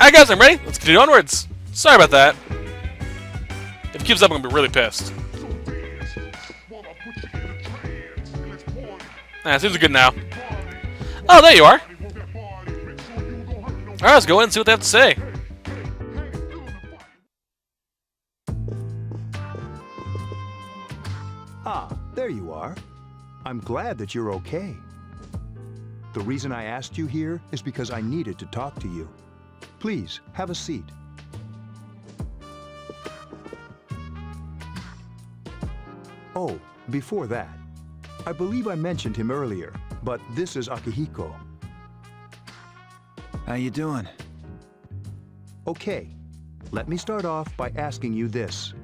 Alright guys, I'm ready. Let's continue onwards. Sorry about that. If it keeps up, I'm gonna be really pissed. Seems good now. Oh, there you are. Alright, let's go in and see what they have to say. Ah, there you are. I'm glad that you're okay. The reason I asked you here is because I needed to talk to you. Please, have a seat. Oh, before that, I believe I mentioned him earlier, but this is Akihiko. How you doing? Okay, let me start off by asking you this.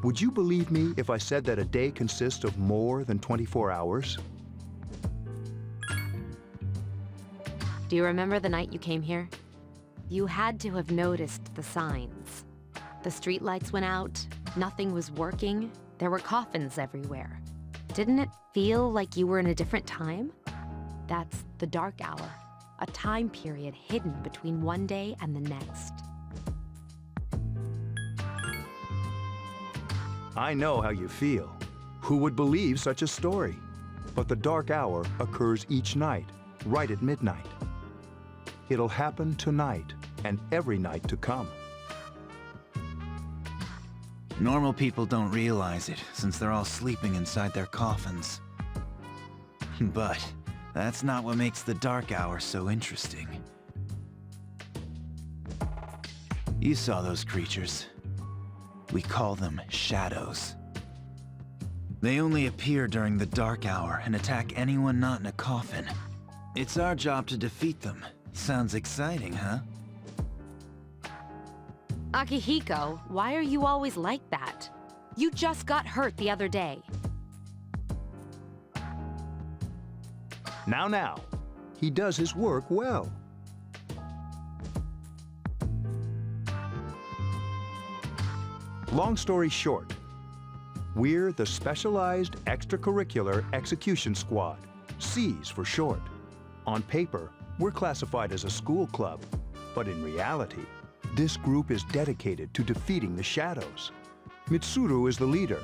Would you believe me if I said that a day consists of more than 24 hours? Do you remember the night you came here? You had to have noticed the signs. The streetlights went out, nothing was working, there were coffins everywhere. Didn't it feel like you were in a different time? That's the dark hour, a time period hidden between one day and the next. I know how you feel. Who would believe such a story? But the dark hour occurs each night, right at midnight. It'll happen tonight and every night to come. Normal people don't realize it, since they're all sleeping inside their coffins. But that's not what makes the dark hour so interesting. You saw those creatures. We call them shadows. They only appear during the dark hour and attack anyone not in a coffin. It's our job to defeat them. Sounds exciting, huh? Akihiko, why are you always like that? You just got hurt the other day. Now, he does his work well. Long story short, we're the Specialized Extracurricular Execution Squad, SEAS for short. On paper, we're classified as a school club, but in reality, this group is dedicated to defeating the shadows. Mitsuru is the leader.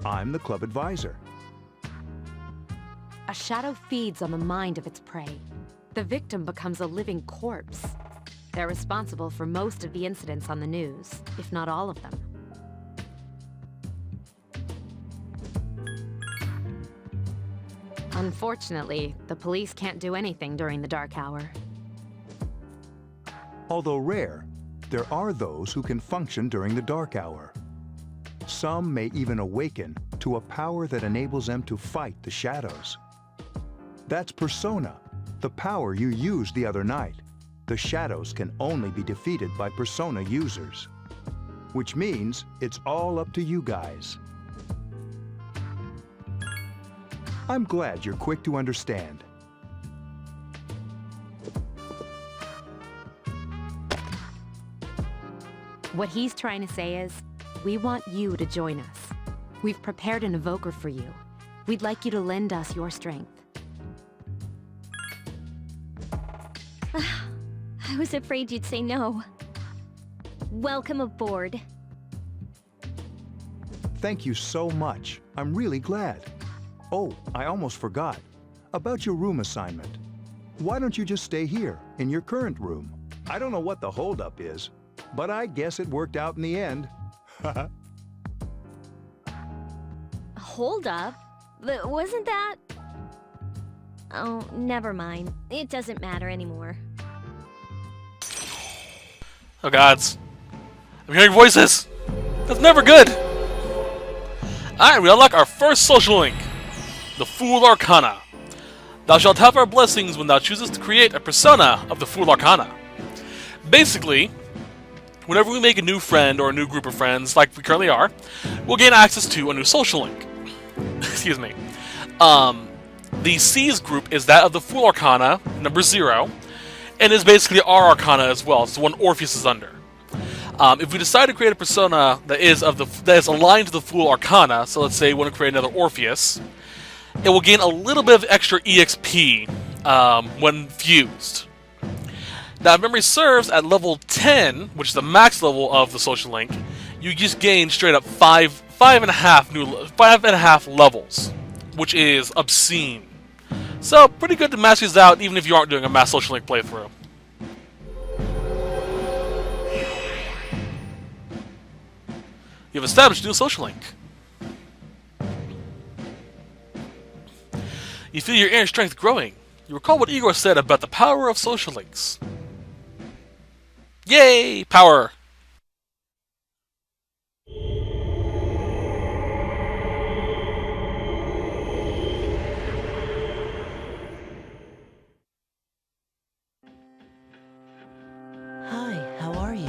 I'm the club advisor. A shadow feeds on the mind of its prey. The victim becomes a living corpse. They're responsible for most of the incidents on the news, if not all of them. Unfortunately, the police can't do anything during the dark hour. Although rare, there are those who can function during the dark hour. Some may even awaken to a power that enables them to fight the shadows. That's Persona, the power you used the other night. The shadows can only be defeated by Persona users. Which means it's all up to you guys. I'm glad you're quick to understand. What he's trying to say is, we want you to join us. We've prepared an evoker for you. We'd like you to lend us your strength. I was afraid you'd say no. Welcome aboard. Thank you so much. I'm really glad. Oh, I almost forgot. About your room assignment. Why don't you just stay here, in your current room? I don't know what the holdup is, but I guess it worked out in the end. Hold up. Wasn't that... Oh, never mind. It doesn't matter anymore. Oh gods. I'm hearing voices! That's never good! Alright, we unlock our first social link. The Fool Arcana. Thou shalt have our blessings when thou choosest to create a persona of the Fool Arcana. Basically, whenever we make a new friend or a new group of friends, like we currently are, we'll gain access to a new social link. Excuse me. The C's group is that of the Fool Arcana, number 0, and is basically our Arcana as well. It's the one Orpheus is under. If we decide to create a persona that is aligned to the Fool Arcana, so let's say we want to create another Orpheus, it will gain a little bit of extra EXP when fused. Now, if memory serves, at level 10, which is the max level of the social link, you just gain straight up five and a half levels, which is obscene. So, pretty good to max these out, even if you aren't doing a mass social link playthrough. You've established a new social link. You feel your inner strength growing. You recall what Igor said about the power of social links. Yay! Power! Hi, how are you?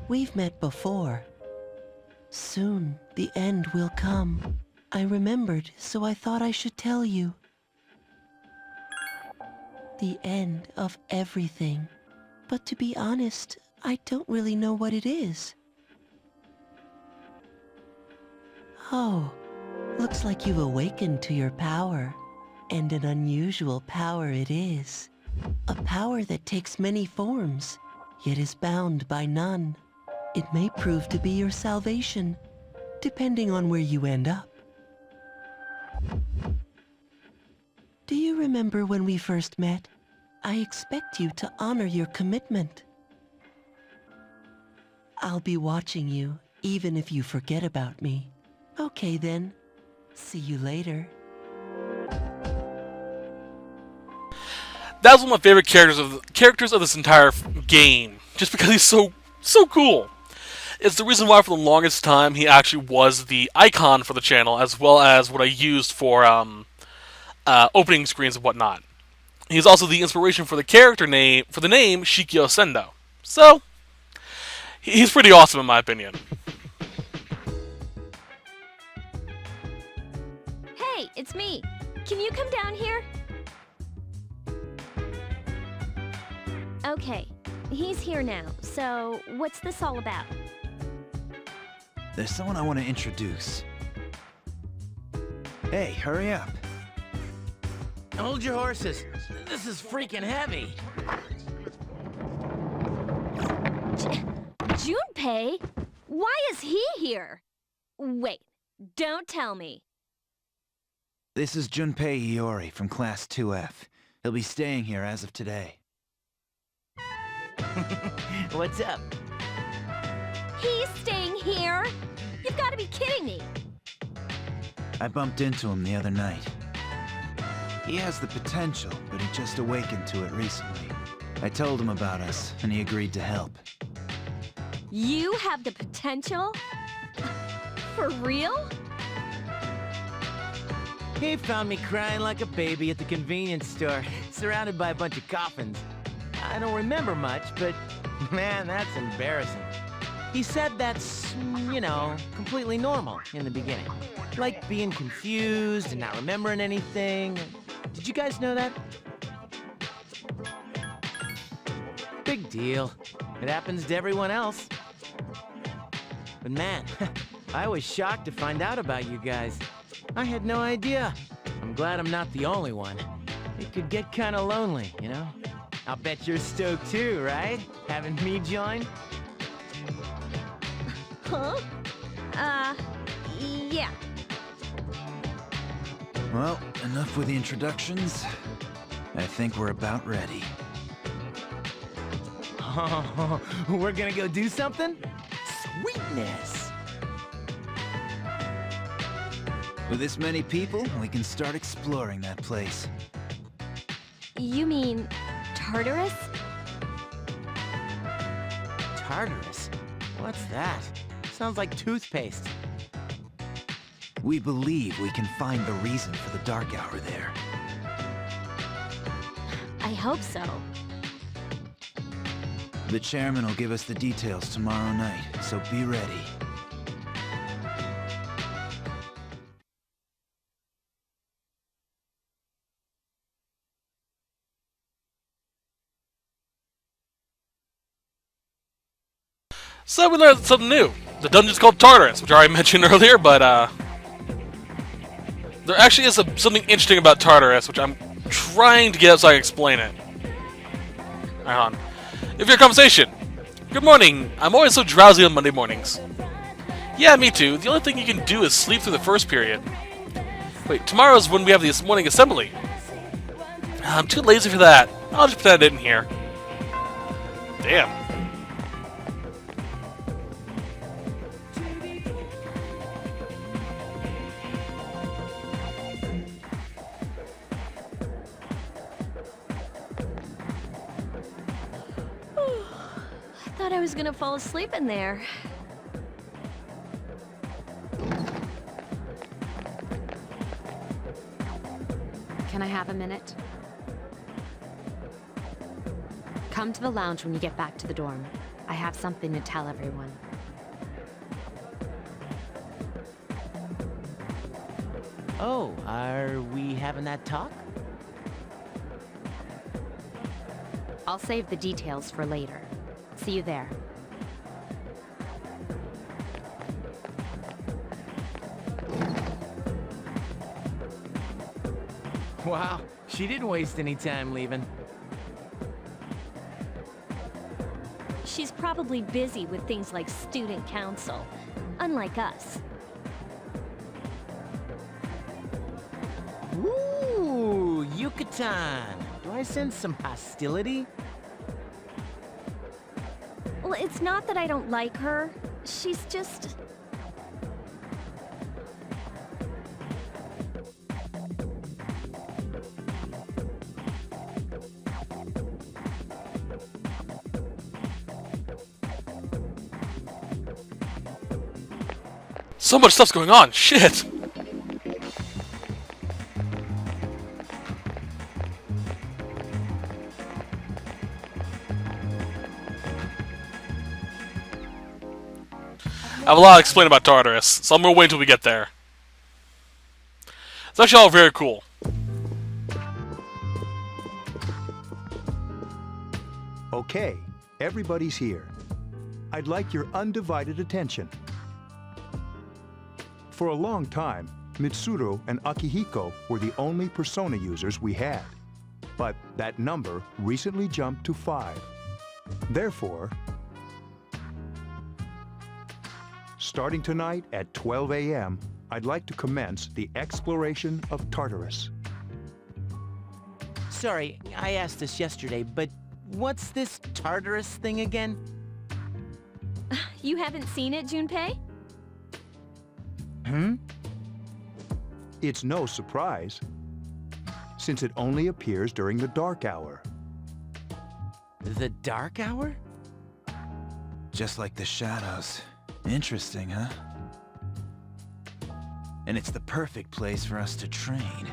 We've met before. Soon, the end will come. I remembered, so I thought I should tell you. The end of everything. But to be honest, I don't really know what it is. Oh, looks like you've awakened to your power. And an unusual power it is. A power that takes many forms, yet is bound by none. It may prove to be your salvation, depending on where you end up. Do you remember when we first met? I expect you to honor your commitment. I'll be watching you, even if you forget about me. Okay then. See you later. That was one of my favorite characters of this entire game, just because he's so cool. It's the reason why for the longest time he actually was the icon for the channel, as well as what I used for opening screens and whatnot. He's also the inspiration for the name Shikyo Sendo. So he's pretty awesome in my opinion. Hey, it's me. Can you come down here? Okay, he's here now. So, what's this all about? There's someone I want to introduce. Hey, hurry up. Hold your horses. This is freaking heavy. Junpei? Why is he here? Wait, don't tell me. This is Junpei Iori from Class 2F. He'll be staying here as of today. What's up? He's staying here? You've got to be kidding me. I bumped into him the other night. He has the potential, but he just awakened to it recently. I told him about us, and he agreed to help. You have the potential? For real? He found me crying like a baby at the convenience store, surrounded by a bunch of coffins. I don't remember much, but man, that's embarrassing. He said that's, you know, completely normal in the beginning. Like being confused and not remembering anything. Did you guys know that? Big deal. It happens to everyone else. But man, I was shocked to find out about you guys. I had no idea. I'm glad I'm not the only one. It could get kinda lonely, you know? I'll bet you're stoked too, right? Having me join? Huh? Yeah. Well, enough with the introductions. I think we're about ready. Oh, we're gonna go do something? Sweetness! With this many people, we can start exploring that place. You mean Tartarus? Tartarus? What's that? Sounds like toothpaste. We believe we can find the reason for the dark hour there. I hope so. The chairman will give us the details tomorrow night, so be ready. So we learned something new. The dungeon's called Tartarus, which I already mentioned earlier, but there actually is something interesting about Tartarus, which I'm trying to get up so I can explain it. Hang on. If your conversation. Good morning. I'm always so drowsy on Monday mornings. Yeah, me too. The only thing you can do is sleep through the first period. Wait, tomorrow's when we have the morning assembly. I'm too lazy for that. I'll just pretend I didn't hear. Damn. I thought I was gonna fall asleep in there. Can I have a minute? Come to the lounge when you get back to the dorm. I have something to tell everyone. Oh, are we having that talk? I'll save the details for later. See you there. Wow, she didn't waste any time leaving. She's probably busy with things like student council, unlike us. Ooh, Yucatan. Do I sense some hostility? Well, it's not that I don't like her. She's just... So much stuff's going on. Shit. I have a lot to explain about Tartarus, so I'm gonna wait until we get there. It's actually all very cool. Okay, everybody's here. I'd like your undivided attention. For a long time, Mitsuru and Akihiko were the only Persona users we had. But that number recently jumped to 5. Therefore, starting tonight at 12 a.m., I'd like to commence the exploration of Tartarus. Sorry, I asked this yesterday, but what's this Tartarus thing again? You haven't seen it, Junpei? It's no surprise, since it only appears during the dark hour. The dark hour? Just like the shadows. Interesting, huh? And it's the perfect place for us to train.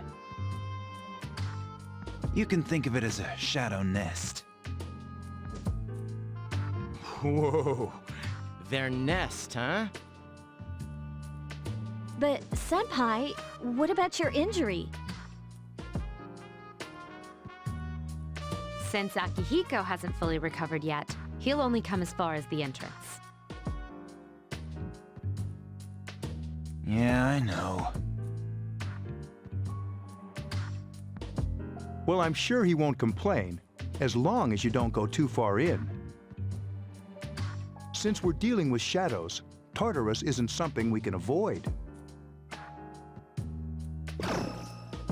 You can think of it as a shadow nest. Whoa. Their nest, huh? But, Senpai, what about your injury? Since Akihiko hasn't fully recovered yet, he'll only come as far as the entrance. Yeah, I know. Well, I'm sure he won't complain, as long as you don't go too far in. Since we're dealing with shadows, Tartarus isn't something we can avoid.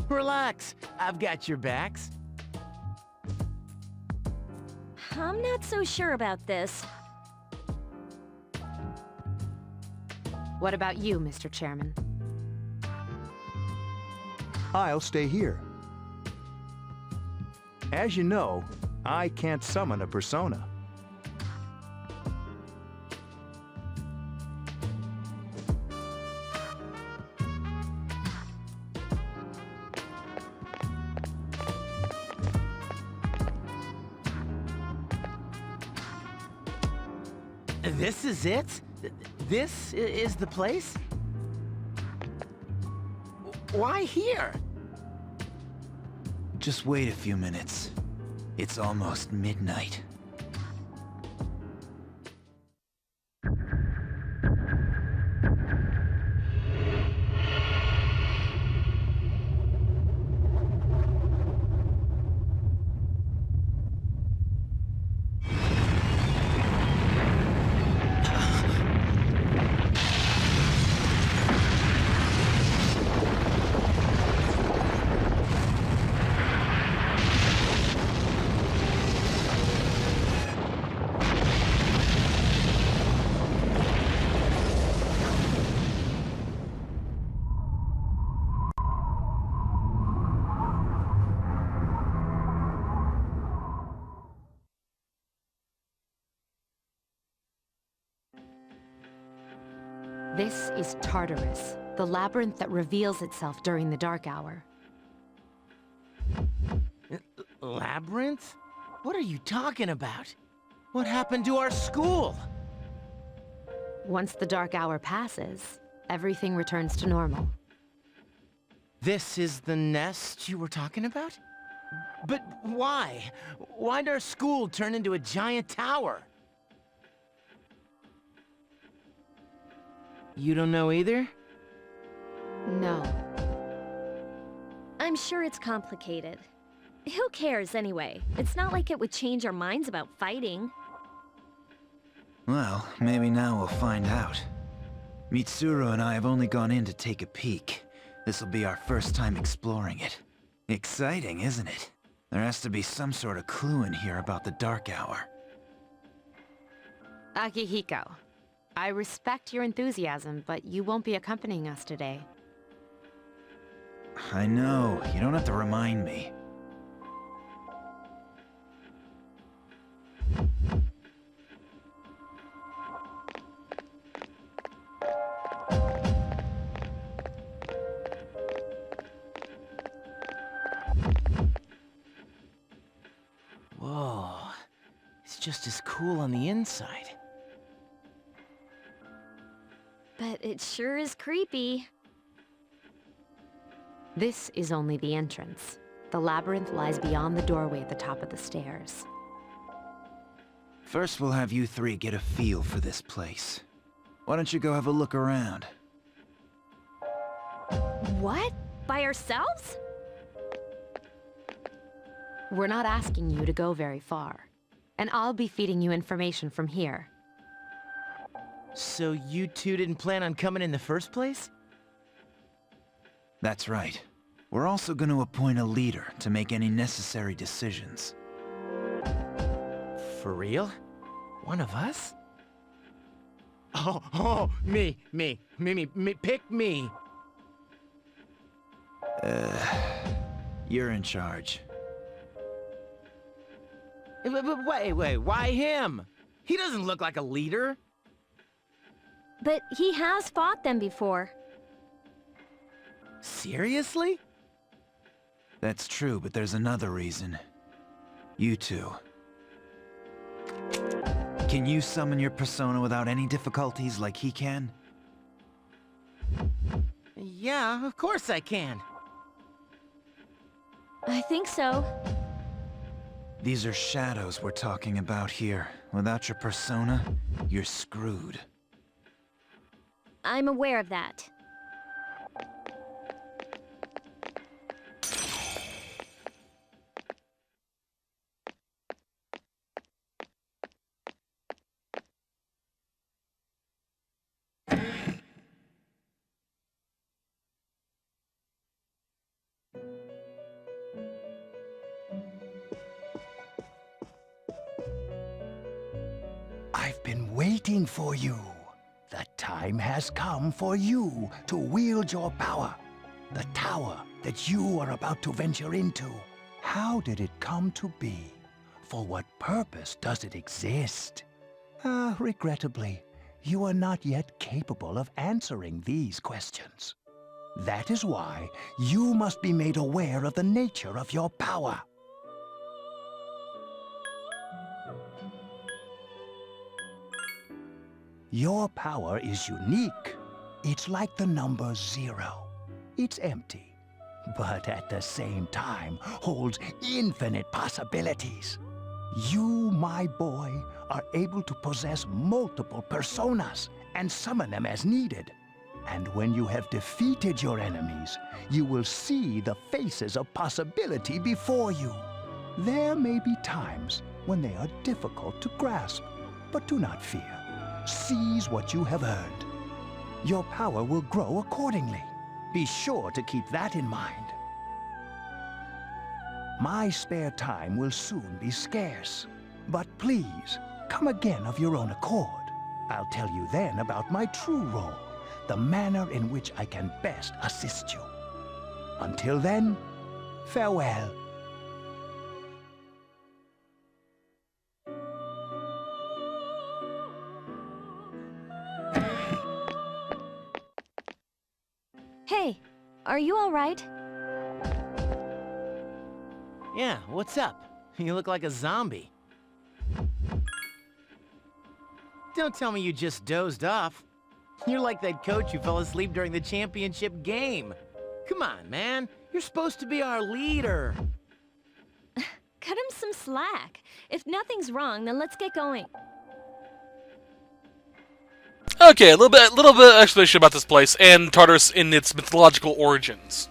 Relax, I've got your backs. I'm not so sure about this. What about you, Mr. Chairman? I'll stay here. As you know, I can't summon a persona. This is it? This is the place? Why here? Just wait a few minutes. It's almost midnight. This is Tartarus, the labyrinth that reveals itself during the dark hour. Labyrinth? What are you talking about? What happened to our school? Once the dark hour passes, everything returns to normal. This is the nest you were talking about? But why? Why'd our school turn into a giant tower? You don't know either? No. I'm sure it's complicated. Who cares anyway? It's not like it would change our minds about fighting. Well, maybe now we'll find out. Mitsuru and I have only gone in to take a peek. This'll be our first time exploring it. Exciting, isn't it? There has to be some sort of clue in here about the dark hour. Akihiko, I respect your enthusiasm, but you won't be accompanying us today. I know, you don't have to remind me. Whoa. It's just as cool on the inside. But it sure is creepy. This is only the entrance. The labyrinth lies beyond the doorway at the top of the stairs. First we'll have you three get a feel for this place. Why don't you go have a look around? What? By ourselves? We're not asking you to go very far, and I'll be feeding you information from here. So you two didn't plan on coming in the first place? That's right. We're also going to appoint a leader to make any necessary decisions. For real? One of us? Oh, me, pick me. You're in charge. But wait, why him? He doesn't look like a leader. But he has fought them before. Seriously? That's true, but there's another reason. You two. Can you summon your persona without any difficulties like he can? Yeah, of course I can. I think so. These are shadows we're talking about here. Without your persona, you're screwed. I'm aware of that. I've been waiting for you. The time has come for you to wield your power. The tower that you are about to venture into. How did it come to be? For what purpose does it exist? Regrettably, you are not yet capable of answering these questions. That is why you must be made aware of the nature of your power. Your power is unique. It's like the number 0. It's empty, but at the same time holds infinite possibilities. You, my boy, are able to possess multiple personas and summon them as needed. And when you have defeated your enemies, you will see the faces of possibility before you. There may be times when they are difficult to grasp, but do not fear. Seize what you have earned. Your power will grow accordingly. Be sure to keep that in mind. My spare time will soon be scarce, but please, come again of your own accord. I'll tell you then about my true role, the manner in which I can best assist you. Until then, farewell. Hey, are you alright? Yeah, what's up? You look like a zombie. Don't tell me you just dozed off. You're like that coach who fell asleep during the championship game. Come on, man. You're supposed to be our leader. Cut him some slack. If nothing's wrong, then let's get going. Okay, a little bit of explanation about this place and Tartarus in its mythological origins.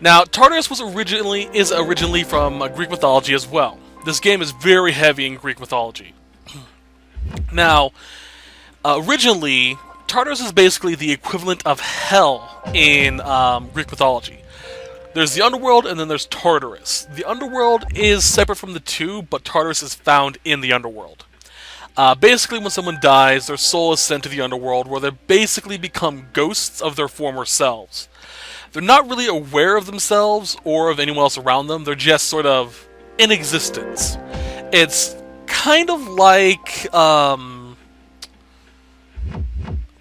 Now, Tartarus is originally from Greek mythology as well. This game is very heavy in Greek mythology. Now, originally, Tartarus is basically the equivalent of hell in Greek mythology. There's the underworld, and then there's Tartarus. The underworld is separate from the two, but Tartarus is found in the underworld. Basically, when someone dies, their soul is sent to the underworld, where they basically become ghosts of their former selves. They're not really aware of themselves or of anyone else around them. They're just sort of in existence. It's kind of like when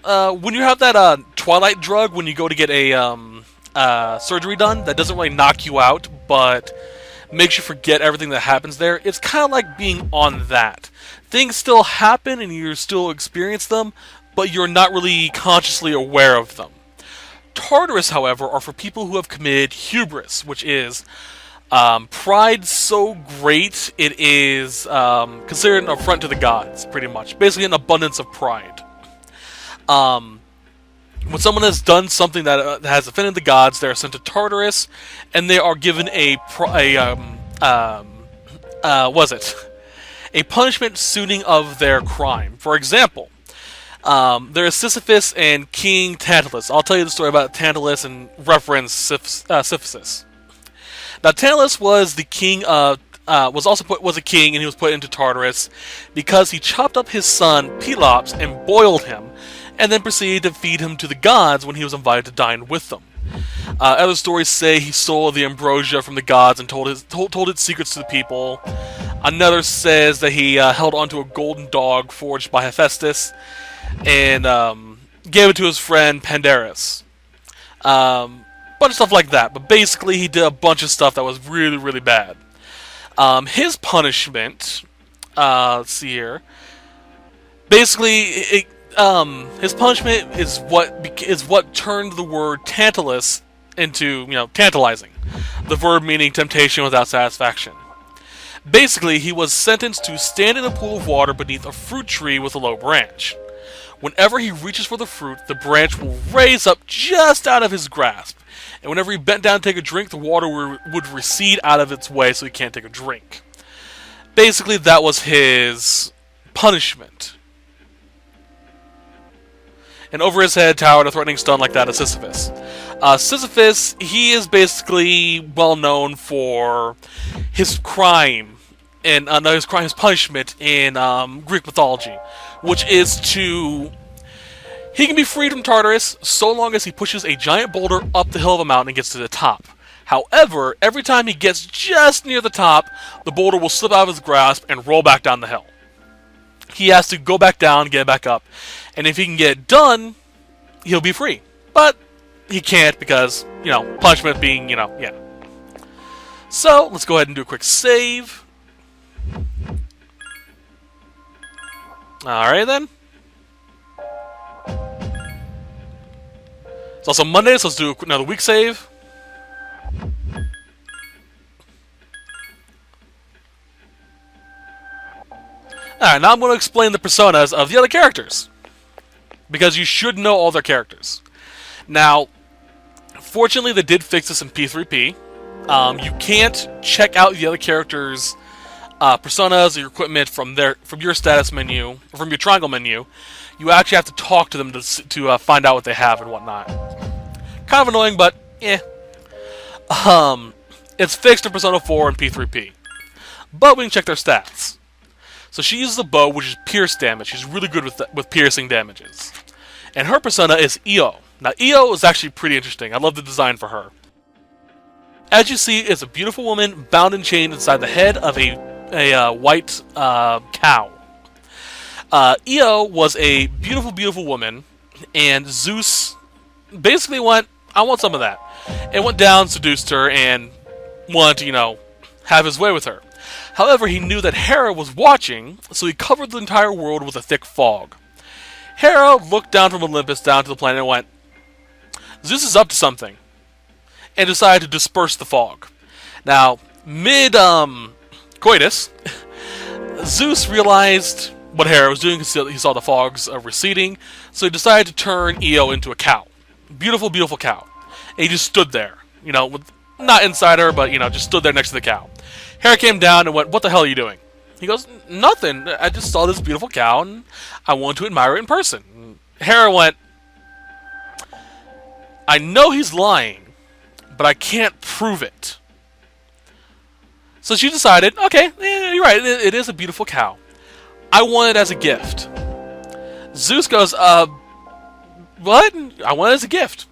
you have that Twilight drug when you go to get a surgery done that doesn't really knock you out, but makes you forget everything that happens there. It's kind of like being on that. Things still happen and you still experience them, but you're not really consciously aware of them. Tartarus, however, are for people who have committed hubris, which is pride so great it is considered an affront to the gods, pretty much. Basically an abundance of pride. When someone has done something that has offended the gods, they are sent to Tartarus, and they are given a punishment suiting of their crime. For example, there is Sisyphus and King Tantalus. I'll tell you the story about Tantalus and reference Sisyphus. Now, Tantalus was the king of was a king, and he was put into Tartarus because he chopped up his son Pelops and boiled him, and then proceeded to feed him to the gods when he was invited to dine with them. Other stories say he stole the ambrosia from the gods and told its secrets to the people. Another says that he held onto a golden dog forged by Hephaestus and gave it to his friend Pandarus. Bunch of stuff like that, but basically he did a bunch of stuff that was really, really bad. His punishment, let's see here. Basically, his punishment is what turned the word Tantalus into, tantalizing. The verb meaning temptation without satisfaction. Basically, he was sentenced to stand in a pool of water beneath a fruit tree with a low branch. Whenever he reaches for the fruit, the branch will raise up just out of his grasp. And whenever he bent down to take a drink, the water would recede out of its way so he can't take a drink. Basically, that was his punishment. And over his head towered a threatening stone like that of Sisyphus. Sisyphus, he is basically well known for his crime and his punishment in Greek mythology, which is he can be freed from Tartarus so long as he pushes a giant boulder up the hill of a mountain and gets to the top. However, every time he gets just near the top, the boulder will slip out of his grasp and roll back down the hill. He has to go back down, get back up, and if he can get it done, he'll be free. But he can't because, punishment being, yeah. So, let's go ahead and do a quick save. Alright then. It's also Monday, so let's do another week save. Alright, now I'm going to explain the personas of the other characters, because you should know all their characters. Now, fortunately they did fix this in P3P. You can't check out the other characters' personas or your equipment from your status menu, or from your triangle menu. You actually have to talk to them to find out what they have and whatnot. Kind of annoying, but eh. It's fixed in Persona 4 and P3P. But we can check their stats. So she uses a bow, which is pierce damage. She's really good with piercing damages. And her persona is Io. Now, Io is actually pretty interesting. I love the design for her. As you see, it's a beautiful woman bound and chained inside the head of a white cow. Io was a beautiful, beautiful woman, and Zeus basically went, I want some of that. And went down, seduced her, and wanted to, have his way with her. However, he knew that Hera was watching, so he covered the entire world with a thick fog. Hera looked down from Olympus down to the planet and went, Zeus is up to something, and decided to disperse the fog. Now, mid-coitus, Zeus realized what Hera was doing. He saw the fogs receding, so he decided to turn Io into a cow. Beautiful, beautiful cow. And he just stood there, with, not inside her, but, just stood there next to the cow. Hera came down and went, what the hell are you doing? He goes, nothing. I just saw this beautiful cow, and I wanted to admire it in person. And Hera went, I know he's lying, but I can't prove it. So she decided, okay, you're right, it is a beautiful cow. I want it as a gift. Zeus goes, what? I want it as a gift.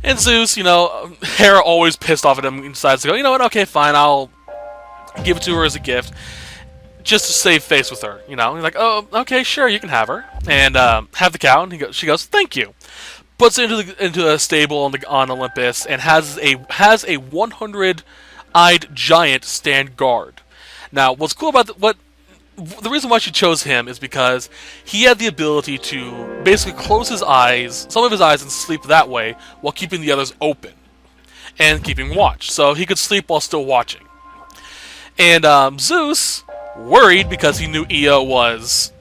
And Zeus, Hera always pissed off at him, and decides to go, you know what, okay, fine, I'll give it to her as a gift, just to save face with her, He's like, oh, okay, sure, you can have her, and have the cow, and she goes, thank you. Puts it into a stable on Olympus, and has a 100-eyed giant stand guard. Now, what's cool about the reason why she chose him is because he had the ability to basically close his eyes, some of his eyes, and sleep that way while keeping the others open and keeping watch. So he could sleep while still watching. And Zeus, worried because he knew Io was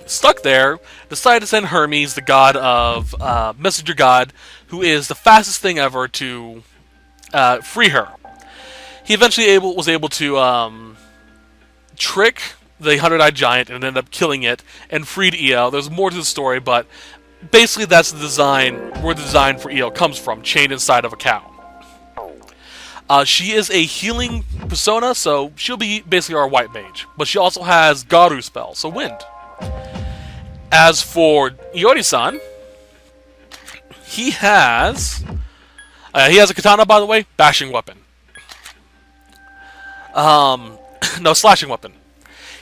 stuck there, decided to send Hermes, the god of messenger god, who is the fastest thing ever, to free her. He eventually was able to trick the 100-eyed giant and ended up killing it and freed Io. There's more to the story, but basically that's the design, where the design for Io comes from, chained inside of a cow. She is a healing persona, so she'll be basically our white mage, but she also has Garu spell, so wind. As for Iori-san, he has a katana, by the way, bashing weapon. No, slashing weapon.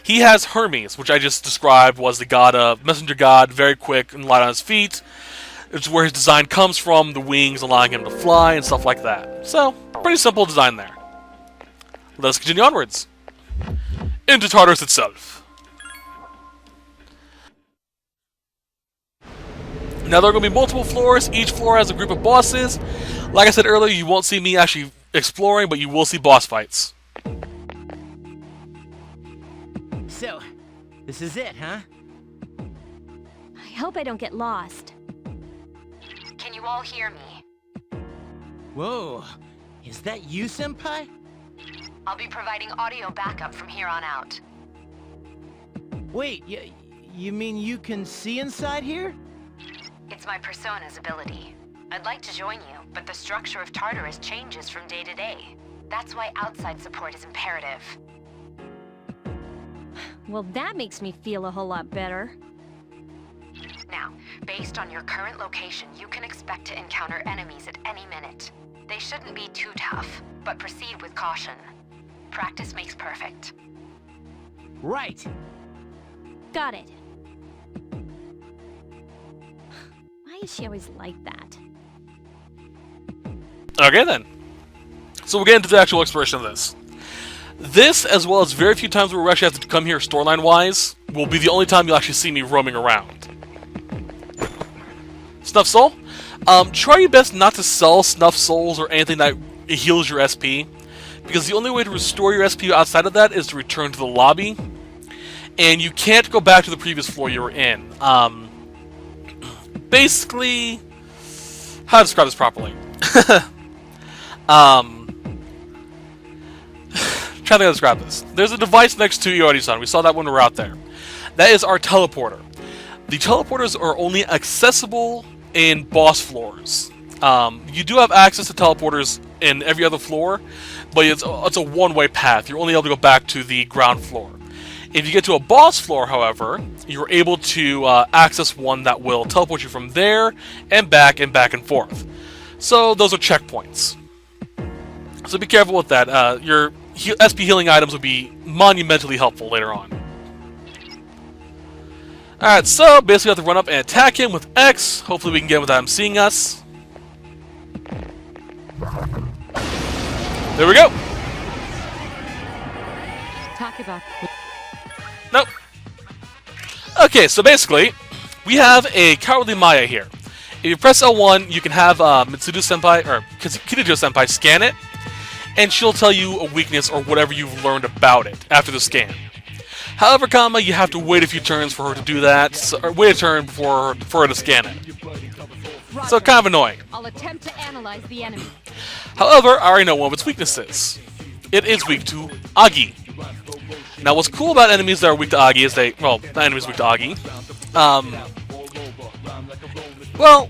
He has Hermes, which I just described was the god of messenger god, very quick and light on his feet. It's where his design comes from, the wings allowing him to fly and stuff like that. So, pretty simple design there. Let's continue onwards. Into Tartarus itself. Now there are going to be multiple floors. Each floor has a group of bosses. Like I said earlier, you won't see me actually exploring, but you will see boss fights. So, this is it, huh? I hope I don't get lost. Can you all hear me? Whoa, is that you, Senpai? I'll be providing audio backup from here on out. Wait, you mean you can see inside here? It's my persona's ability. I'd like to join you, but the structure of Tartarus changes from day to day. That's why outside support is imperative. Well, that makes me feel a whole lot better. Now, based on your current location, you can expect to encounter enemies at any minute. They shouldn't be too tough, but proceed with caution. Practice makes perfect. Right. Got it. Why is she always like that? Okay then. So we'll get into the actual exploration of this. This, as well as very few times where we actually have to come here storyline-wise, will be the only time you'll actually see me roaming around. Snuff Soul? Try your best not to sell Snuff Souls or anything that heals your SP, because the only way to restore your SP outside of that is to return to the lobby, and you can't go back to the previous floor you were in. Basically, how to describe this properly? Trying to describe this. There's a device next to Iori-san. We saw that when we were out there. That is our teleporter. The teleporters are only accessible in boss floors. You do have access to teleporters in every other floor, but it's a one-way path. You're only able to go back to the ground floor. If you get to a boss floor, however, you're able to access one that will teleport you from there and back and forth. So those are checkpoints. So be careful with that. Your SP healing items will be monumentally helpful later on. Alright, so basically we have to run up and attack him with X. Hopefully we can get him without him seeing us. There we go. Talk about... Nope. Okay, so basically, we have a Cowardly Maya here. If you press L1, you can have Mitsudo-senpai, or Kirijo-senpai scan it, and she'll tell you a weakness or whatever you've learned about it after the scan. However, you have to wait a few turns for her to do that, or wait a turn for her to scan it. So kind of annoying. I'll attempt to analyze the enemy. However, I already know one of its weaknesses. It is weak to Agi. Now, what's cool about enemies that are weak to Agi is well, not enemies weak to Agi. Well,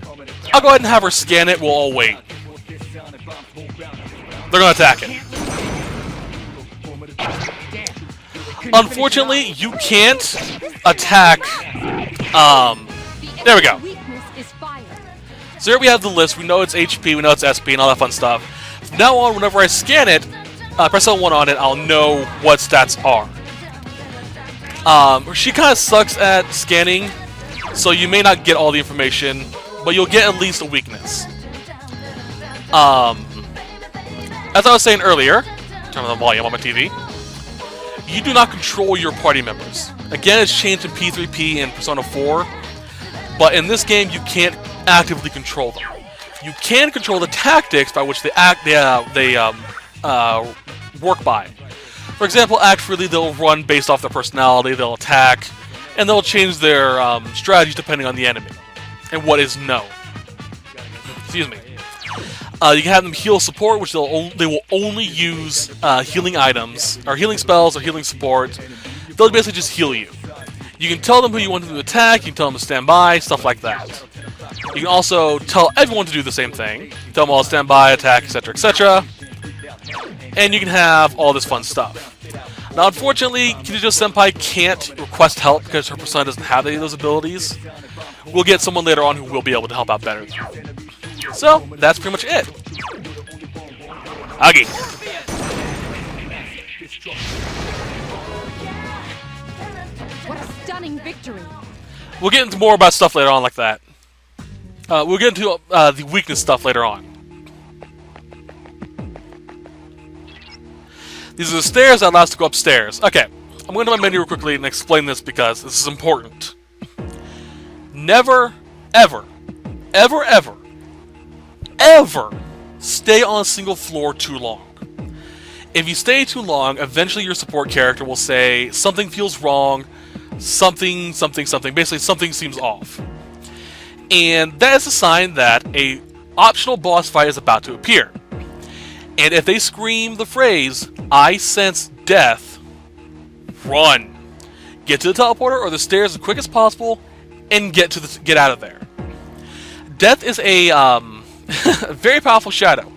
I'll go ahead and have her scan it. We'll all wait. They're gonna attack it. Unfortunately, you can't attack. There we go. So here we have the list. We know it's HP, we know it's SP, and all that fun stuff. From now on, whenever I scan it, press L1 on it, I'll know what stats are. She kind of sucks at scanning, so you may not get all the information, but you'll get at least a weakness. As I was saying earlier, turn on the volume on my TV, you do not control your party members. Again, it's changed in P3P and Persona 4, but in this game, you can't actively control them. You can control the tactics by which they work by. For example, act freely, they'll run based off their personality, they'll attack, and they'll change their strategies depending on the enemy and what is known. Excuse me. You can have them heal support, which they will only use healing items, or healing spells, or healing support. They'll basically just heal you. You can tell them who you want them to attack, you can tell them to stand by, stuff like that. You can also tell everyone to do the same thing. Tell them all to stand by, attack, etc., etc. And you can have all this fun stuff. Now, unfortunately, Kirijo-senpai can't request help because her persona doesn't have any of those abilities. We'll get someone later on who will be able to help out better. So, that's pretty much it. Agi. What a stunning victory. We'll get into more about stuff later on like that. We'll get into the weakness stuff later on. These are the stairs that allow us to go upstairs. Okay, I'm going to my menu real quickly and explain this because this is important. Never, ever, ever, ever, ever stay on a single floor too long. If you stay too long, eventually your support character will say something feels wrong, something, basically something seems off. And that is a sign that a optional boss fight is about to appear. And if they scream the phrase, "I sense death," run. Get to the teleporter or the stairs as quick as possible and get out of there. Death is a very powerful shadow.